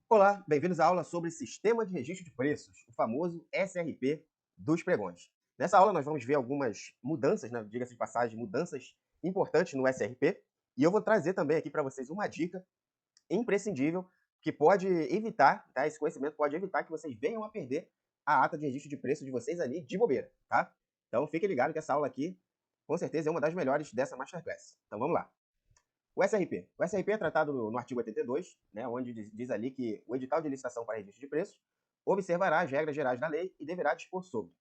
Olá, bem-vindos à aula sobre Sistema de Registro de Preços, o famoso SRP dos pregões. Nessa aula nós vamos ver algumas mudanças, né, diga-se de passagem, mudanças importantes no SRP, e eu vou trazer também aqui para vocês uma dica imprescindível que pode evitar, tá? Esse conhecimento pode evitar que vocês venham a perder a ata de registro de preço de vocês ali de bobeira, tá? Então fique ligado que essa aula aqui, com certeza, é uma das melhores dessa Masterclass. Então vamos lá. O SRP. O SRP é tratado no artigo 82, né, onde diz ali que o edital de licitação para registro de preços observará as regras gerais da lei e deverá dispor sobre.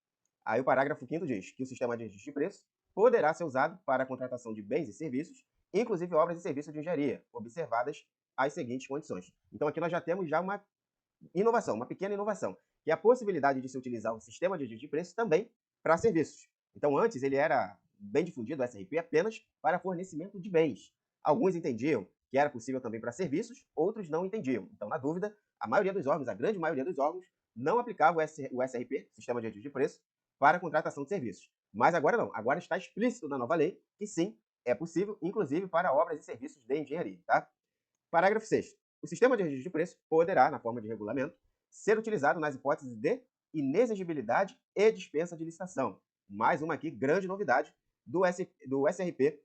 Aí o parágrafo 5º diz que o sistema de registro de preços poderá ser usado para a contratação de bens e serviços, inclusive obras e serviços de engenharia, observadas as seguintes condições. Então aqui nós já temos uma inovação, uma pequena inovação, que é a possibilidade de se utilizar o sistema de registro de preços também para serviços. Então antes ele era bem difundido, o SRP, apenas para fornecimento de bens. Alguns entendiam que era possível também para serviços, outros não entendiam. Então, na dúvida, a maioria dos órgãos, a grande maioria dos órgãos, não aplicava o SRP, Sistema de Registro de Preços, para a contratação de serviços. Mas agora não, agora está explícito na nova lei que sim, é possível, inclusive para obras e serviços de engenharia. Tá? Parágrafo 6º. O sistema de registro de preços poderá, na forma de regulamento, ser utilizado nas hipóteses de inexigibilidade e dispensa de licitação. Mais uma aqui, grande novidade do SRP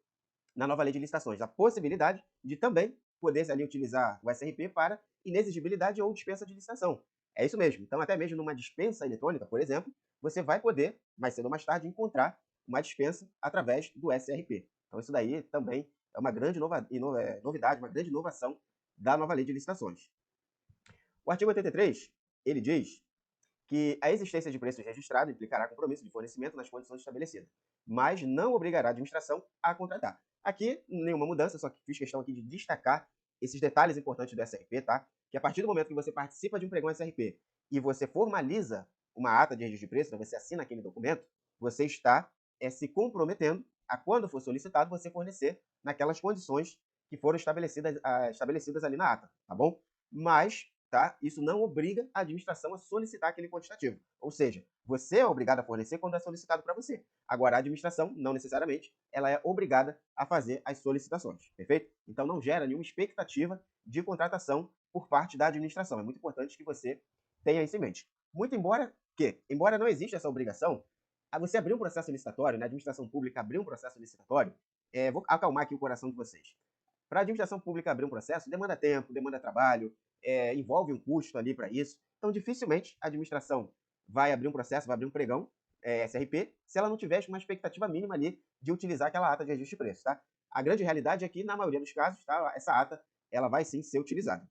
na nova lei de licitações, a possibilidade de também poder ali utilizar o SRP para inexigibilidade ou dispensa de licitação. É isso mesmo. Então, até mesmo numa dispensa eletrônica, por exemplo, você vai poder, mais cedo ou mais tarde, encontrar uma dispensa através do SRP. Então, isso daí também é uma grande novidade, uma grande inovação da nova lei de licitações. O artigo 83, ele diz que a existência de preços registrados implicará compromisso de fornecimento nas condições estabelecidas, mas não obrigará a administração a contratar. Aqui, nenhuma mudança, só que fiz questão aqui de destacar esses detalhes importantes do SRP, tá? Que a partir do momento que você participa de um pregão SRP e você formaliza uma ata de registro de preço, né, você assina aquele documento, você está se comprometendo a, quando for solicitado, você fornecer naquelas condições que foram estabelecidas ali na ata, tá bom? Mas tá? Isso não obriga a administração a solicitar aquele quantitativo. Ou seja, você é obrigado a fornecer quando é solicitado para você. Agora, a administração, não necessariamente, ela é obrigada a fazer as solicitações, perfeito? Então, não gera nenhuma expectativa de contratação por parte da administração. É muito importante que você tenha isso em mente. Muito embora não exista essa obrigação, você abrir um processo licitatório, né, a administração pública abrir um processo licitatório, vou acalmar aqui o coração de vocês. Para a administração pública abrir um processo, demanda tempo, demanda trabalho, envolve um custo ali para isso. Então, dificilmente a administração vai abrir um processo, vai abrir um pregão SRP, se ela não tiver uma expectativa mínima ali de utilizar aquela ata de registro de preço. Tá? A grande realidade é que, na maioria dos casos, tá, essa ata ela vai sim ser utilizada.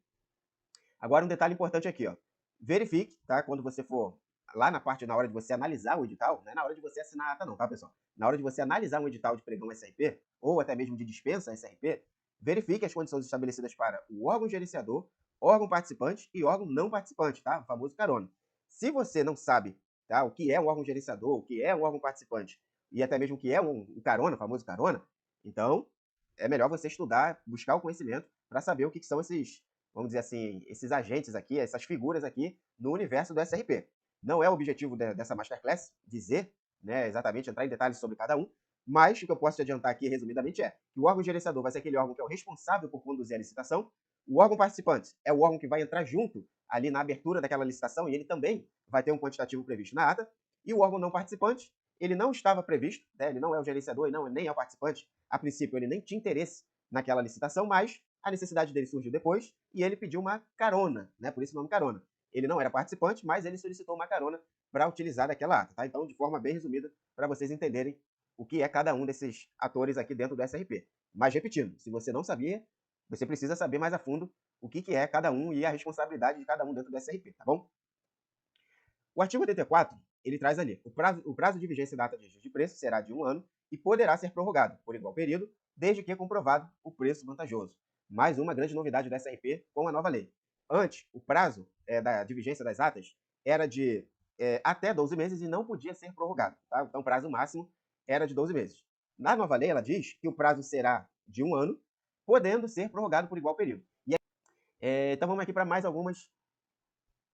Agora, um detalhe importante aqui, ó. Verifique, tá? Quando você for lá na parte, na hora de você analisar o edital, não é na hora de você assinar a ata, não, tá, pessoal? Na hora de você analisar um edital de pregão SRP, ou até mesmo de dispensa SRP, verifique as condições estabelecidas para o órgão gerenciador, órgão participante e órgão não participante, tá? O famoso carona. Se você não sabe, tá, o que é um órgão gerenciador, o que é um órgão participante e até mesmo o que é um carona, o famoso carona, então é melhor você estudar, buscar o conhecimento para saber o que são esses, vamos dizer assim, esses agentes aqui, essas figuras aqui no universo do SRP. Não é o objetivo dessa Masterclass dizer, né, exatamente, entrar em detalhes sobre cada um, mas o que eu posso te adiantar aqui, resumidamente, é que o órgão gerenciador vai ser aquele órgão que é o responsável por conduzir a licitação, o órgão participante é o órgão que vai entrar junto ali na abertura daquela licitação e ele também vai ter um quantitativo previsto na ata, e o órgão não participante, ele não estava previsto, né, ele não é o gerenciador e não, nem é o participante, a princípio ele nem tinha interesse naquela licitação, mas a necessidade dele surgiu depois e ele pediu uma carona, né, por isso o nome carona. Ele não era participante, mas ele solicitou uma carona para utilizar daquela ata. Tá? Então, de forma bem resumida, para vocês entenderem o que é cada um desses atores aqui dentro do SRP. Mas, repetindo, se você não sabia, você precisa saber mais a fundo o que é cada um e a responsabilidade de cada um dentro do SRP, tá bom? O artigo 84, ele traz ali, o prazo de vigência da ata de registro de preço será de 1 ano e poderá ser prorrogado por igual período, desde que comprovado o preço vantajoso. Mais uma grande novidade da SRP com a nova lei. Antes, o prazo de vigência das atas era de até 12 meses e não podia ser prorrogado. Tá? Então, o prazo máximo era de 12 meses. Na nova lei, ela diz que o prazo será de 1 ano, podendo ser prorrogado por igual período. Então, vamos aqui para mais algumas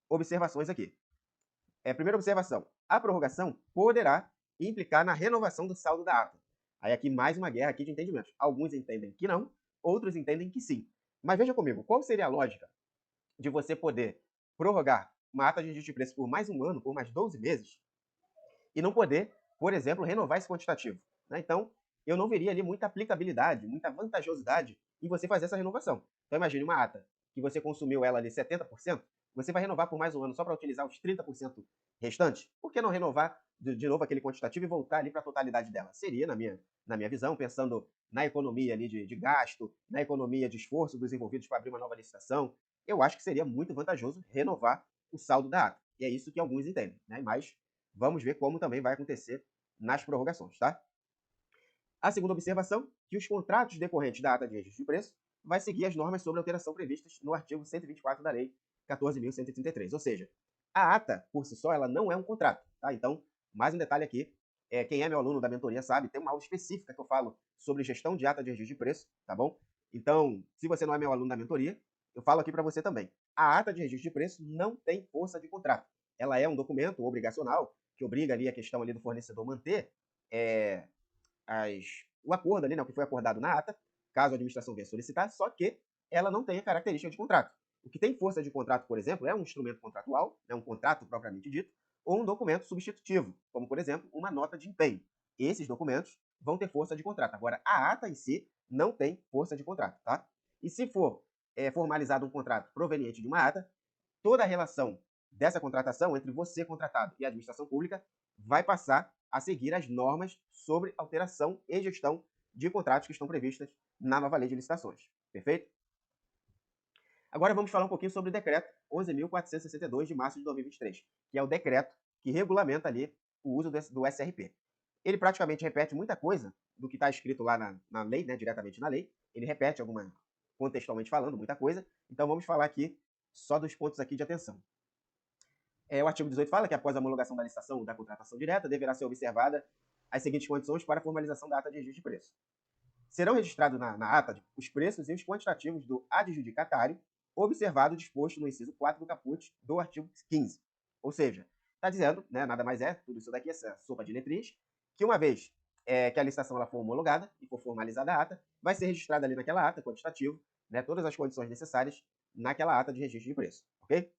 observações aqui. Primeira observação. A prorrogação poderá implicar na renovação do saldo da ata. Aí aqui mais uma guerra aqui de entendimentos. Alguns entendem que não, outros entendem que sim. Mas veja comigo, qual seria a lógica de você poder prorrogar uma ata de registro de preço por mais um ano, por mais 12 meses, e não poder, por exemplo, renovar esse quantitativo. Né? Então, eu não veria ali muita aplicabilidade, muita vantajosidade em você fazer essa renovação. Então, imagine uma ata que você consumiu ela ali 70%, você vai renovar por mais um ano só para utilizar os 30% restantes? Por que não renovar de novo aquele quantitativo e voltar ali para a totalidade dela? Seria, na minha visão, pensando na economia ali de gasto, na economia de esforço dos envolvidos para abrir uma nova licitação, eu acho que seria muito vantajoso renovar o saldo da ata. E é isso que alguns entendem. Né? Mas vamos ver como também vai acontecer nas prorrogações, tá? A segunda observação, que os contratos decorrentes da ata de registro de preço vai seguir as normas sobre alteração previstas no artigo 124 da Lei 14.133. Ou seja, a ata, por si só, ela não é um contrato, tá? Então, mais um detalhe aqui, quem é meu aluno da mentoria sabe, tem uma aula específica que eu falo sobre gestão de ata de registro de preço, tá bom? Então, se você não é meu aluno da mentoria, eu falo aqui para você também. A ata de registro de preço não tem força de contrato. Ela é um documento obrigacional que obriga ali a questão ali do fornecedor manter o acordo ali, né, o que foi acordado na ata, caso a administração venha solicitar, só que ela não tem a característica de contrato. O que tem força de contrato, por exemplo, é um instrumento contratual, né, um contrato propriamente dito, ou um documento substitutivo, como, por exemplo, uma nota de empenho. Esses documentos vão ter força de contrato. Agora, a ata em si não tem força de contrato, tá? E se for formalizado um contrato proveniente de uma ata, toda a relação dessa contratação entre você, contratado, e a administração pública vai passar a seguir as normas sobre alteração e gestão de contratos que estão previstas na nova lei de licitações. Perfeito? Agora vamos falar um pouquinho sobre o decreto 11.462 de março de 2023, que é o decreto que regulamenta ali o uso do SRP. Ele praticamente repete muita coisa do que está escrito lá na lei, né, diretamente na lei. Ele repete contextualmente falando, muita coisa. Então vamos falar aqui só dos pontos aqui de atenção. O artigo 18 fala que após a homologação da licitação ou da contratação direta, deverá ser observada as seguintes condições para a formalização da ata de registro de preço. Serão registrados na ata os preços e os quantitativos do adjudicatário, observado o disposto no inciso 4 do caput do artigo 15. Ou seja, está dizendo, né, nada mais é, tudo isso daqui, essa sopa de letrinhas, que uma vez que a licitação ela for homologada e for formalizada a ata, vai ser registrada ali naquela ata, quantitativo, né, todas as condições necessárias naquela ata de registro de preço, ok?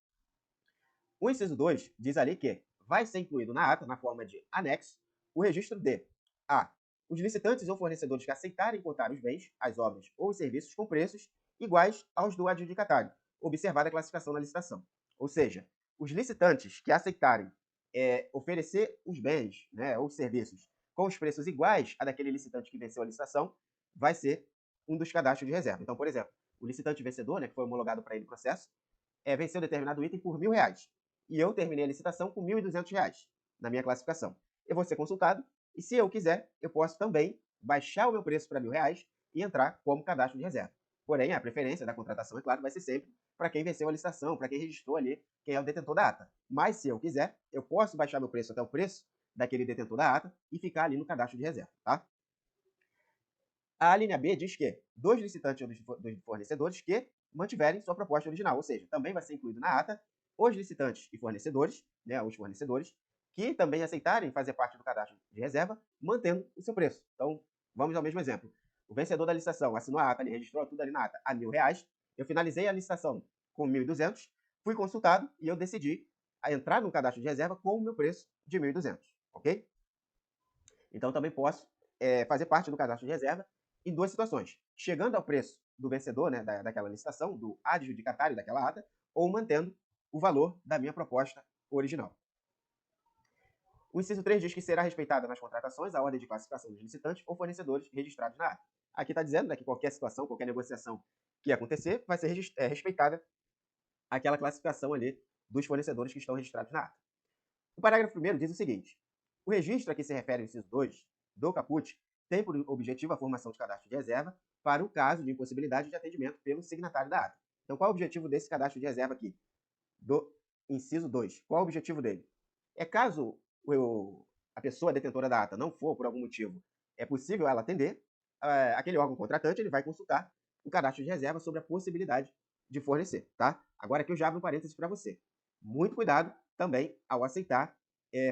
O inciso 2 diz ali que vai ser incluído na ata, na forma de anexo, o registro de a. Os licitantes ou fornecedores que aceitarem cotar os bens, as obras ou os serviços com preços iguais aos do adjudicatário, observada a classificação na licitação. Ou seja, os licitantes que aceitarem oferecer os bens, né, ou os serviços com os preços iguais a daquele licitante que venceu a licitação, vai ser um dos cadastros de reserva. Então, por exemplo, o licitante vencedor, né, que foi homologado para ele o processo, venceu determinado item por R$1.000 e eu terminei a licitação com R$1.200 na minha classificação. Eu vou ser consultado e, se eu quiser, eu posso também baixar o meu preço para R$1.000 e entrar como cadastro de reserva. Porém, a preferência da contratação, é claro, vai ser sempre para quem venceu a licitação, para quem registrou ali, quem é o detentor da ata. Mas, se eu quiser, eu posso baixar meu preço até o preço daquele detentor da ata e ficar ali no cadastro de reserva, tá? A linha B diz que dos licitantes ou dos fornecedores que mantiverem sua proposta original, ou seja, também vai ser incluído na ata os licitantes e fornecedores, né, os fornecedores, que também aceitarem fazer parte do cadastro de reserva, mantendo o seu preço. Então, vamos ao mesmo exemplo. O vencedor da licitação assinou a ata, ele registrou tudo ali na ata a R$1.000, eu finalizei a licitação com 1.200, fui consultado e eu decidi entrar no cadastro de reserva com o meu preço de 1.200, ok? Então, também posso fazer parte do cadastro de reserva em duas situações: chegando ao preço do vencedor, né, daquela licitação, do adjudicatário daquela ata, ou mantendo o valor da minha proposta original. O inciso 3 diz que será respeitada nas contratações a ordem de classificação dos licitantes ou fornecedores registrados na ata. Aqui está dizendo, né, que qualquer situação, qualquer negociação que acontecer, vai ser respeitada aquela classificação ali dos fornecedores que estão registrados na ata. O parágrafo 1º diz o seguinte: o registro a que se refere o inciso 2 do caput tem por objetivo a formação de cadastro de reserva para o caso de impossibilidade de atendimento pelo signatário da ata. Então, qual é o objetivo desse cadastro de reserva aqui? Do inciso 2. Qual é o objetivo dele? Caso a pessoa detentora da ata não for, por algum motivo, é possível ela atender, aquele órgão contratante ele vai consultar o cadastro de reserva sobre a possibilidade de fornecer, tá? Agora aqui eu já abro um parênteses para você. Muito cuidado também ao aceitar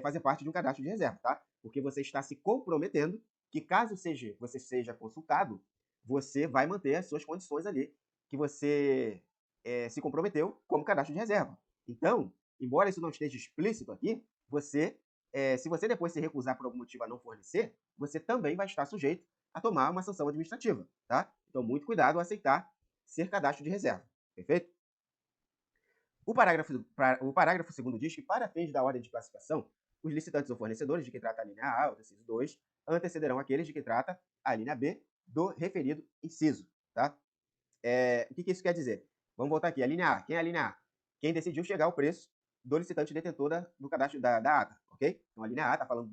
fazer parte de um cadastro de reserva, tá? Porque você está se comprometendo que caso você seja consultado, você vai manter as suas condições ali que você se comprometeu como cadastro de reserva. Então, embora isso não esteja explícito aqui, se você depois se recusar por algum motivo a não fornecer, você também vai estar sujeito a tomar uma sanção administrativa, tá? Então, muito cuidado ao aceitar ser cadastro de reserva, perfeito? O parágrafo 2º diz que, para fins da ordem de classificação, os licitantes ou fornecedores de que trata a linha A, o inciso 2, antecederão aqueles de que trata a linha B do referido inciso, tá? O que isso quer dizer? Vamos voltar aqui. A linha A. Quem é a linha A? Quem decidiu chegar ao preço do licitante detentor do cadastro da ata, ok? Então a linha A está falando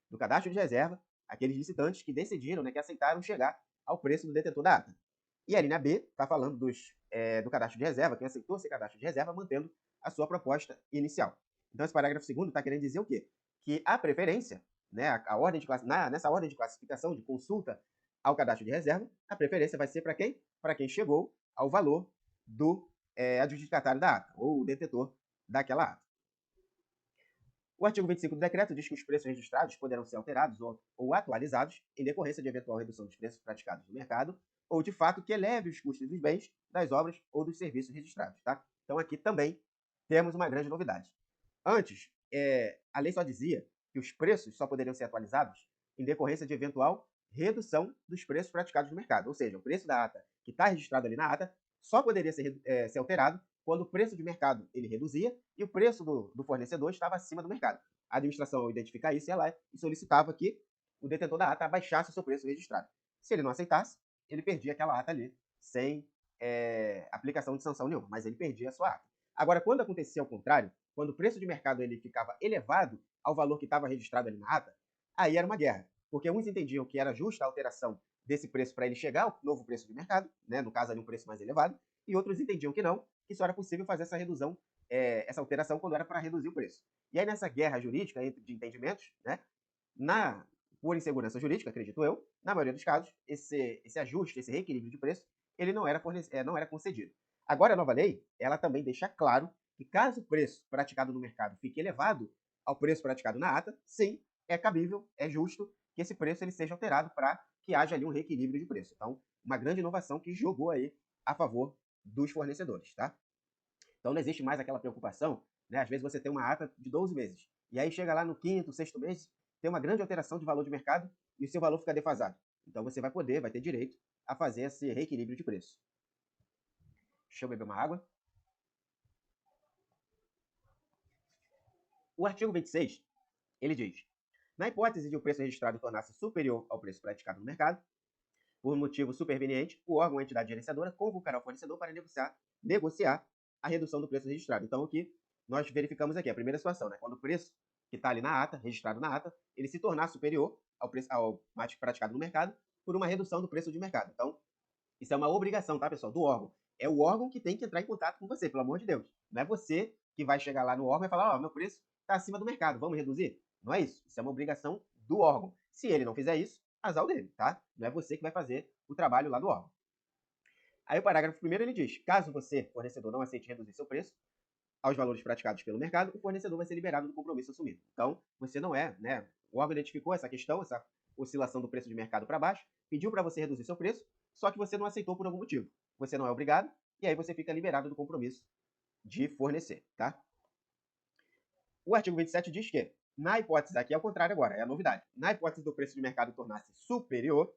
do cadastro de reserva, aqueles licitantes que decidiram, né, que aceitaram chegar ao preço do detentor da ata. E a linha B está falando do cadastro de reserva, quem aceitou ser cadastro de reserva, mantendo a sua proposta inicial. Então esse parágrafo 2º está querendo dizer o quê? Que a preferência, né, nessa ordem de classificação, de consulta ao cadastro de reserva, a preferência vai ser para quem? Para quem chegou ao valor do adjudicatário da ata, ou o detentor daquela ata. O artigo 25 do decreto diz que os preços registrados poderão ser alterados ou atualizados em decorrência de eventual redução dos preços praticados no mercado, ou de fato que eleve os custos dos bens, das obras ou dos serviços registrados. Tá? Então aqui também temos uma grande novidade. Antes, a lei só dizia que os preços só poderiam ser atualizados em decorrência de eventual redução dos preços praticados no mercado. Ou seja, o preço da ata que está registrado ali na ata só poderia ser alterado quando o preço de mercado ele reduzia e o preço do fornecedor estava acima do mercado. A administração, ao identificar isso, ia lá e solicitava que o detentor da ata abaixasse o seu preço registrado. Se ele não aceitasse, ele perdia aquela ata ali, sem aplicação de sanção nenhuma, mas ele perdia a sua ata. Agora, quando acontecia ao contrário, quando o preço de mercado ele ficava elevado ao valor que estava registrado ali na ata, aí era uma guerra, porque uns entendiam que era justa a alteração desse preço para ele chegar ao novo preço de mercado, né, no caso ali um preço mais elevado, e outros entendiam que não, que só era possível fazer essa redução, essa alteração quando era para reduzir o preço. E aí nessa guerra jurídica de entendimentos, né, por insegurança jurídica, acredito eu, na maioria dos casos, esse ajuste, esse reequilíbrio de preço, ele não era concedido. Agora a nova lei, ela também deixa claro que caso o preço praticado no mercado fique elevado ao preço praticado na ata, sim, é cabível, é justo que esse preço ele seja alterado para que haja ali um reequilíbrio de preço. Então, uma grande inovação que jogou aí a favor dos fornecedores, tá? Então não existe mais aquela preocupação, né? Às vezes você tem uma ata de 12 meses, e aí chega lá no 5º, 6º mês, tem uma grande alteração de valor de mercado e o seu valor fica defasado. Então você vai ter direito a fazer esse reequilíbrio de preço. Deixa eu beber uma água. O artigo 26, ele diz: na hipótese de o preço registrado tornar-se superior ao preço praticado no mercado, por motivo superveniente, o órgão ou entidade gerenciadora convocará o fornecedor para negociar a redução do preço registrado. Então, o que nós verificamos aqui, a primeira situação, né? Quando o preço que está ali na ata, registrado na ata, ele se tornar superior ao praticado no mercado por uma redução do preço de mercado. Então, isso é uma obrigação, tá, pessoal, do órgão. É o órgão que tem que entrar em contato com você, pelo amor de Deus. Não é você que vai chegar lá no órgão e falar, meu preço está acima do mercado, vamos reduzir? Não é isso. Isso é uma obrigação do órgão. Se ele não fizer isso, azar dele, tá? Não é você que vai fazer o trabalho lá do órgão. Aí o parágrafo 1º ele diz: caso você, fornecedor, não aceite reduzir seu preço aos valores praticados pelo mercado, o fornecedor vai ser liberado do compromisso assumido. Então, você não é, né? O órgão identificou essa questão, essa oscilação do preço de mercado para baixo, pediu para você reduzir seu preço, só que você não aceitou por algum motivo. Você não é obrigado, e aí você fica liberado do compromisso de fornecer, tá? O artigo 27 diz que, na hipótese, aqui é o contrário agora, é a novidade. Na hipótese do preço de mercado tornar-se superior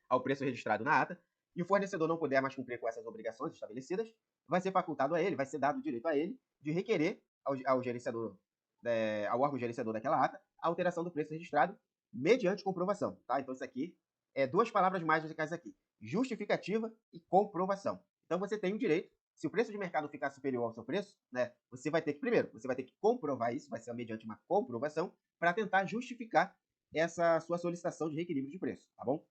ao preço registrado na ata, e o fornecedor não puder mais cumprir com essas obrigações estabelecidas, vai ser facultado a ele, vai ser dado o direito a ele de requerer ao gerenciador, ao órgão gerenciador daquela ata, a alteração do preço registrado mediante comprovação, tá? Então isso aqui é duas palavras mágicas aqui: justificativa e comprovação. Então você tem o direito, se o preço de mercado ficar superior ao seu preço, né, você vai ter que comprovar isso, vai ser mediante uma comprovação, para tentar justificar essa sua solicitação de reequilíbrio de preço, tá bom?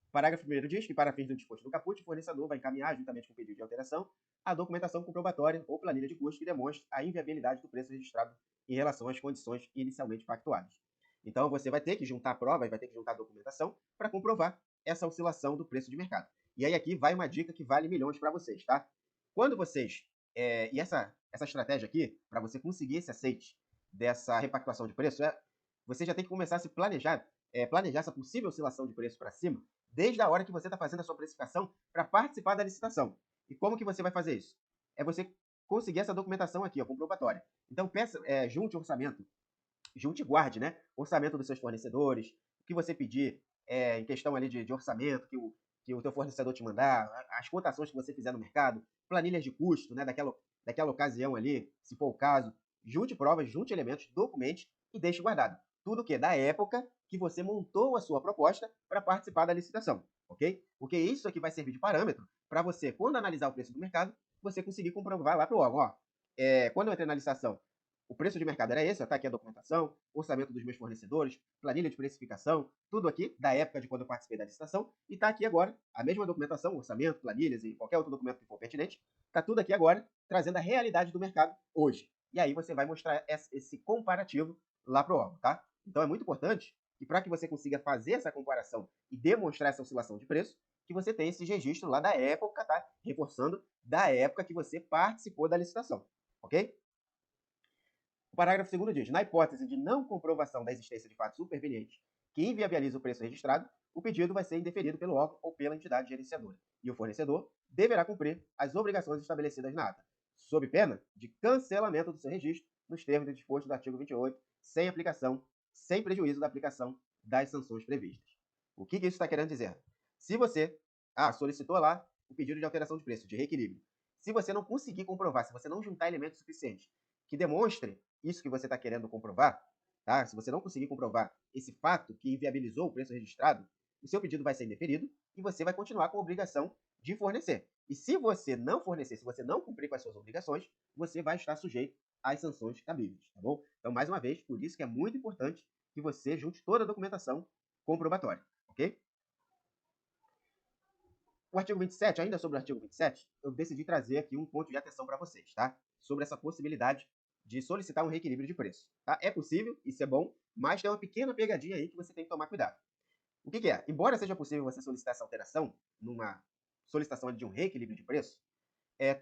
O parágrafo 1º diz que, para fins do disposto no caput, o fornecedor vai encaminhar, juntamente com o pedido de alteração, a documentação comprobatória ou planilha de custo que demonstre a inviabilidade do preço registrado em relação às condições inicialmente pactuadas. Então, você vai ter que juntar prova e vai ter que juntar documentação para comprovar essa oscilação do preço de mercado. E aí aqui vai uma dica que vale milhões para vocês, tá? Quando vocês... e essa estratégia aqui, para você conseguir esse aceite dessa repactuação de preço, você já tem que começar a se planejar essa possível oscilação de preço para cima desde a hora que você está fazendo a sua precificação para participar da licitação. E como que você vai fazer isso? É você conseguir essa documentação aqui, ó, comprobatória. Então, junte orçamento, junte e guarde, né? Orçamento dos seus fornecedores, o que você pedir em questão ali de orçamento, que o teu fornecedor te mandar, as cotações que você fizer no mercado, planilhas de custo, né? Daquela ocasião ali, se for o caso. Junte provas, junte elementos, documente e deixe guardado. Tudo que é da época que você montou a sua proposta para participar da licitação, ok? Porque isso aqui vai servir de parâmetro para você, quando analisar o preço do mercado, você conseguir comprovar lá para o órgão, ó, quando eu entrei na licitação, o preço de mercado era esse, está aqui a documentação, orçamento dos meus fornecedores, planilha de precificação, tudo aqui da época de quando eu participei da licitação, e está aqui agora a mesma documentação, orçamento, planilhas e qualquer outro documento que for pertinente, está tudo aqui agora, trazendo a realidade do mercado hoje. E aí você vai mostrar esse comparativo lá para o órgão, tá? Então é muito importante que para que você consiga fazer essa comparação e demonstrar essa oscilação de preço, que você tenha esse registro lá da época, tá? Reforçando, da época que você participou da licitação, ok? O parágrafo 2º diz, na hipótese de não comprovação da existência de fato superveniente que inviabiliza o preço registrado, o pedido vai ser indeferido pelo órgão ou pela entidade gerenciadora, e o fornecedor deverá cumprir as obrigações estabelecidas na ata, sob pena de cancelamento do seu registro nos termos dispostos do artigo 28, sem prejuízo da aplicação das sanções previstas. O que isso está querendo dizer? Se você solicitou lá o pedido de alteração de preço, de reequilíbrio, se você não conseguir comprovar, se você não juntar elementos suficientes que demonstre isso que você está querendo comprovar, tá? Se você não conseguir comprovar esse fato que inviabilizou o preço registrado, o seu pedido vai ser indeferido e você vai continuar com a obrigação de fornecer. E se você não fornecer, se você não cumprir com as suas obrigações, você vai estar sujeito às sanções cabíveis, tá bom? Então, mais uma vez, por isso que é muito importante que você junte toda a documentação comprobatória, ok? O artigo 27, ainda sobre o artigo 27, eu decidi trazer aqui um ponto de atenção para vocês, tá? Sobre essa possibilidade de solicitar um reequilíbrio de preço. Tá? É possível, isso é bom, mas tem uma pequena pegadinha aí que você tem que tomar cuidado. O que é? Embora seja possível você solicitar essa alteração numa solicitação de um reequilíbrio de preço,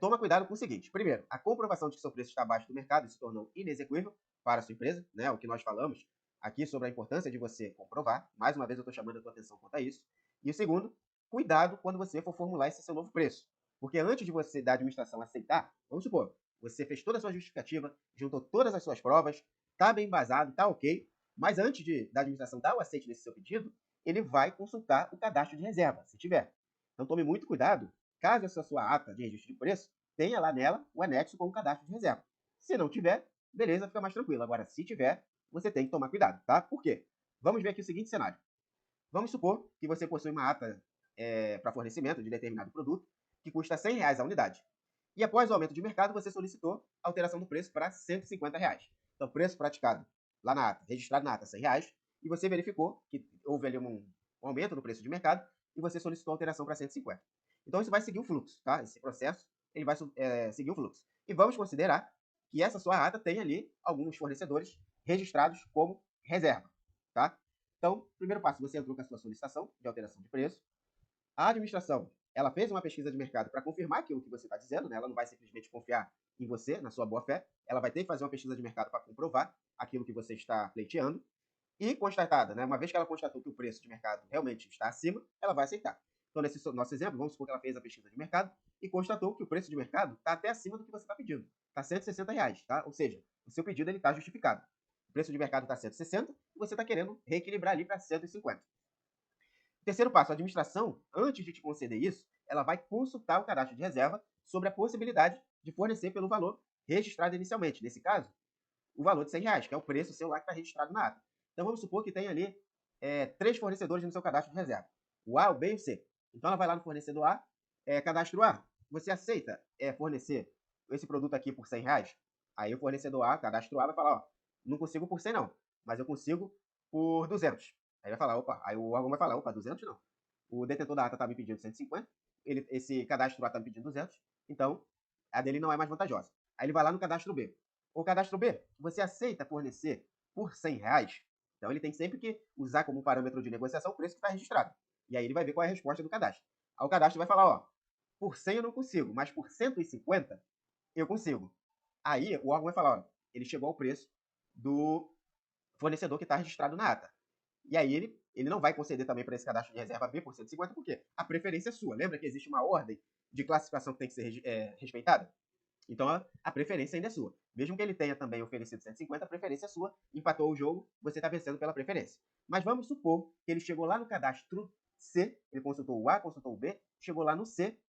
toma cuidado com o seguinte. Primeiro, a comprovação de que seu preço está abaixo do mercado e se tornou inexequível para a sua empresa, né? O que nós falamos aqui sobre a importância de você comprovar. Mais uma vez eu estou chamando a tua atenção quanto a isso. E o segundo, cuidado quando você for formular esse seu novo preço. Porque antes de você da administração aceitar, vamos supor, você fez toda a sua justificativa, juntou todas as suas provas, está bem embasado, está ok, mas antes da administração dar o aceite nesse seu pedido, ele vai consultar o cadastro de reserva, se tiver. Então tome muito cuidado, caso essa sua ata de registro de preço tenha lá nela o anexo com o cadastro de reserva. Se não tiver, beleza, fica mais tranquilo. Agora, se tiver, você tem que tomar cuidado, tá? Por quê? Vamos ver aqui o seguinte cenário. Vamos supor que você possui uma ata para fornecimento de determinado produto que custa R$100 a unidade. E após o aumento de mercado, você solicitou alteração do preço para R$150. Então, preço praticado lá na ata, registrado na ata, R$100, e você verificou que houve ali um aumento no preço de mercado e você solicitou alteração para 150. Então, isso vai seguir o fluxo, tá? Esse processo, ele vai seguir o fluxo. E vamos considerar que essa sua ata tem ali alguns fornecedores registrados como reserva, tá? Então, primeiro passo, você entrou com a sua solicitação de alteração de preço. A administração, ela fez uma pesquisa de mercado para confirmar aquilo que você está dizendo, né? Ela não vai simplesmente confiar em você, na sua boa-fé. Ela vai ter que fazer uma pesquisa de mercado para comprovar aquilo que você está pleiteando. E constatada, né? Uma vez que ela constatou que o preço de mercado realmente está acima, ela vai aceitar. Então, nesse nosso exemplo, vamos supor que ela fez a pesquisa de mercado e constatou que o preço de mercado está até acima do que você está pedindo. Está R$160, tá? Ou seja, o seu pedido está justificado. O preço de mercado está 160 e você está querendo reequilibrar ali para 150. Terceiro passo, a administração, antes de te conceder isso, ela vai consultar o cadastro de reserva sobre a possibilidade de fornecer pelo valor registrado inicialmente. Nesse caso, o valor de R$100, que é o preço seu lá que está registrado na ata. Então vamos supor que tem ali 3 fornecedores no seu cadastro de reserva. O A, o B e o C. Então ela vai lá no fornecedor A, cadastro A. Você aceita fornecer esse produto aqui por R$100? Aí o fornecedor A, cadastro A, vai falar, ó, não consigo por 100 não, mas eu consigo por 200. Aí vai falar, opa, aí o órgão vai falar, opa, 200 não. O detentor da ata está me pedindo 150, esse cadastro A está me pedindo 200, então a dele não é mais vantajosa. Aí ele vai lá no cadastro B. O cadastro B, você aceita fornecer por R$100? Então ele tem sempre que usar como parâmetro de negociação o preço que está registrado. E aí ele vai ver qual é a resposta do cadastro. Aí o cadastro vai falar, ó, por 100 eu não consigo, mas por 150 eu consigo. Aí o órgão vai falar, ó, ele chegou ao preço do fornecedor que está registrado na ata. E aí ele não vai conceder também para esse cadastro de reserva B por 150, porque a preferência é sua. Lembra que existe uma ordem de classificação que tem que ser respeitada? Então a preferência ainda é sua. Mesmo que ele tenha também oferecido 150, a preferência é sua, empatou o jogo, você está vencendo pela preferência. Mas vamos supor que ele chegou lá no cadastro C, ele consultou o A, consultou o B, chegou lá no C,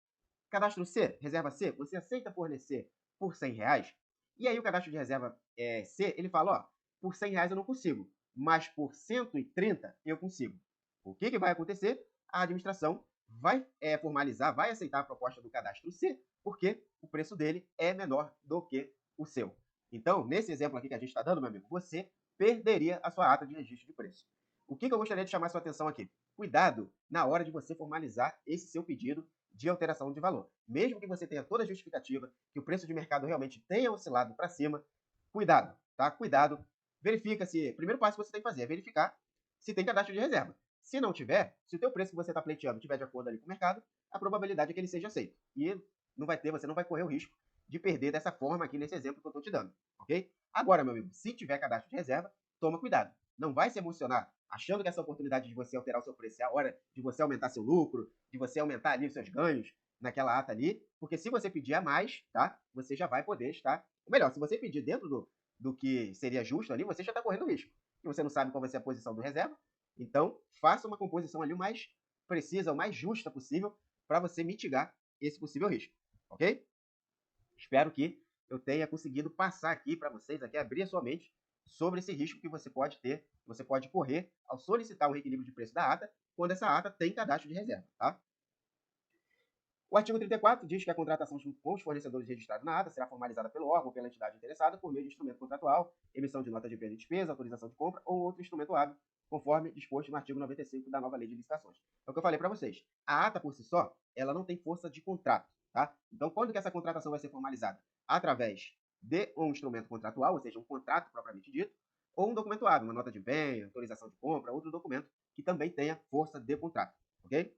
cadastro C, reserva C, você aceita fornecer por R$100? E aí o cadastro de reserva C, ele fala, ó, por R$100 eu não consigo, mas por 130 eu consigo. O que vai acontecer? A administração vai formalizar, vai aceitar a proposta do cadastro C, porque o preço dele é menor do que o seu. Então, nesse exemplo aqui que a gente está dando, meu amigo, você perderia a sua ata de registro de preço. O que eu gostaria de chamar a sua atenção aqui? Cuidado na hora de você formalizar esse seu pedido de alteração de valor. Mesmo que você tenha toda a justificativa, que o preço de mercado realmente tenha oscilado para cima, cuidado, tá? Cuidado. Verifica se... Primeiro passo que você tem que fazer é verificar se tem cadastro de reserva. Se não tiver, se o teu preço que você está pleiteando tiver de acordo ali com o mercado, a probabilidade é que ele seja aceito. E você não vai correr o risco de perder dessa forma aqui nesse exemplo que eu estou te dando, ok? Agora, meu amigo, se tiver cadastro de reserva, toma cuidado. Não vai se emocionar achando que essa oportunidade de você alterar o seu preço é a hora de você aumentar seu lucro, de você aumentar ali os seus ganhos naquela ata ali, porque se você pedir a mais, tá? Você já vai poder estar... Ou melhor, se você pedir dentro do que seria justo ali, você já está correndo risco. E você não sabe qual vai ser a posição do reserva, então faça uma composição ali o mais precisa, o mais justa possível, para você mitigar esse possível risco, ok? Espero que eu tenha conseguido passar aqui para vocês, aqui, abrir a sua mente sobre esse risco que você pode ter, que você pode correr ao solicitar um reequilíbrio de preço da ata, quando essa ata tem cadastro de reserva, tá? O artigo 34 diz que a contratação com os fornecedores registrados na ata será formalizada pelo órgão ou pela entidade interessada por meio de instrumento contratual, emissão de nota de venda e despesa, autorização de compra ou outro instrumento hábil, conforme disposto no artigo 95 da nova lei de licitações. É o que eu falei para vocês. A ata por si só, ela não tem força de contrato, tá? Então, quando que essa contratação vai ser formalizada? Através de um instrumento contratual, ou seja, um contrato propriamente dito, ou um documento hábil, uma nota de venda, autorização de compra, outro documento que também tenha força de contrato, ok?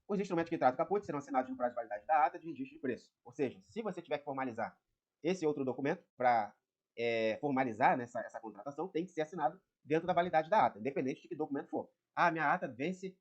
Os instrumentos que tratam o caput serão assinados no prazo de validade da ata de registro de preço. Ou seja, se você tiver que formalizar esse outro documento para formalizar essa contratação, tem que ser assinado dentro da validade da ata, independente de que documento for. Ah, minha ata vence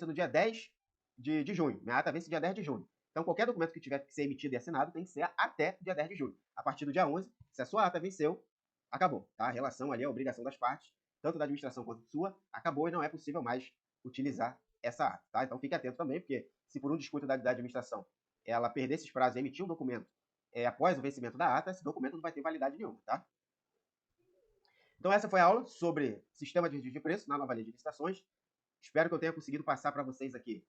no dia 10 de junho. Minha ata vence dia 10 de junho. Então, qualquer documento que tiver que ser emitido e assinado tem que ser até dia 10 de julho. A partir do dia 11, se a sua ata venceu, acabou. Tá? A relação ali, a obrigação das partes, tanto da administração quanto sua, acabou e não é possível mais utilizar essa ata. Tá? Então, fique atento também, porque se por um descuido da administração ela perder esses prazos e emitir um documento após o vencimento da ata, esse documento não vai ter validade nenhuma. Tá? Então, essa foi a aula sobre sistema de registro de preço na nova lei de licitações. Espero que eu tenha conseguido passar para vocês aqui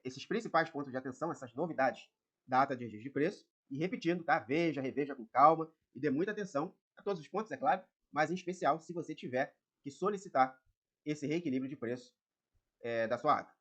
esses principais pontos de atenção, essas novidades da ata de registro de preço. E repetindo, tá? Veja, reveja com calma e dê muita atenção a todos os pontos, é claro, mas em especial se você tiver que solicitar esse reequilíbrio de preço da sua ata.